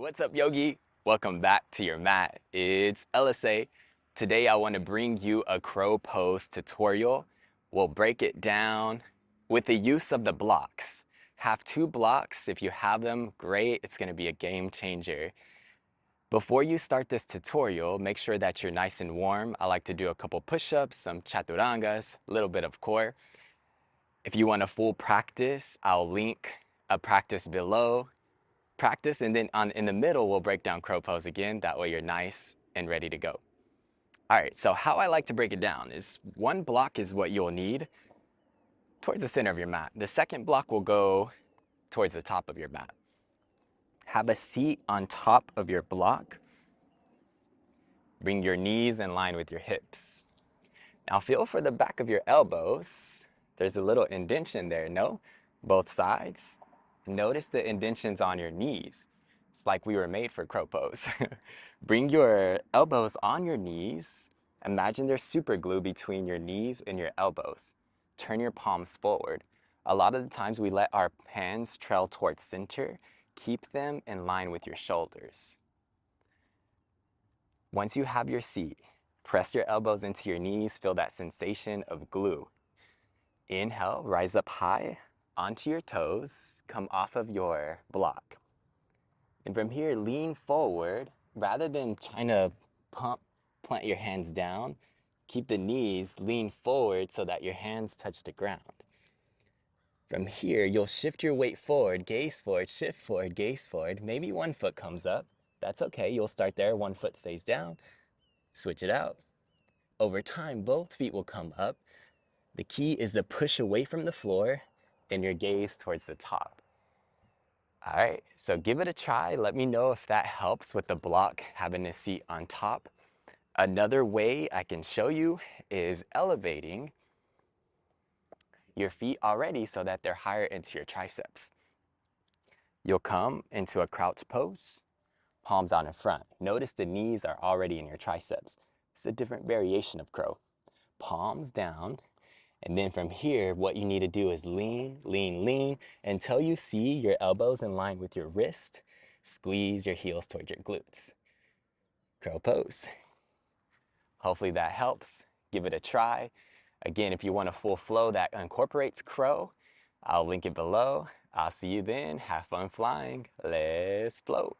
What's up, Yogi? Welcome back to your mat. It's LSA. Today I want to bring you a crow pose tutorial. We'll break it down with the use of the blocks. Have two blocks. If you have them, great. It's going to be a game changer. Before you start this tutorial, make sure that you're nice and warm. I like to do a couple push-ups, some chaturangas, a little bit of core. If you want a full practice, I'll link a practice below. Practice, and then in the middle, we'll break down crow pose again. That way you're nice and ready to go. All right, so how I like to break it down is one block is what you'll need towards the center of your mat. The second block will go towards the top of your mat. Have a seat on top of your block. Bring your knees in line with your hips. Now feel for the back of your elbows. There's a little indentation there, no? Both sides. Notice the indentions on your knees. It's like we were made for crow pose. Bring your elbows on your knees. Imagine there's super glue between your knees and your elbows. Turn your palms forward. A lot of the times we let our hands trail towards center. Keep them in line with your shoulders. Once you have your seat, press your elbows into your knees. Feel that sensation of glue. Inhale, rise up high onto your toes. Come off of your block. And from here, lean forward. Rather than trying to plant your hands down, keep the knees lean forward so that your hands touch the ground. From here, you'll shift your weight forward, gaze forward, shift forward, gaze forward. Maybe one foot comes up. That's okay. You'll start there. One foot stays down. Switch it out. Over time, both feet will come up. The key is to push away from the floor and your gaze towards the top. All right, so give it a try. Let me know if that helps with the block having a seat on top. Another way I can show you is elevating your feet already so that they're higher into your triceps. You'll come into a crouch pose, palms out in front. Notice the knees are already in your triceps. It's a different variation of crow. Palms down. And then from here, what you need to do is lean, lean, lean until you see your elbows in line with your wrist. Squeeze your heels towards your glutes. Crow pose. Hopefully that helps. Give it a try. Again, if you want a full flow that incorporates crow, I'll link it below. I'll see you then. Have fun flying. Let's float.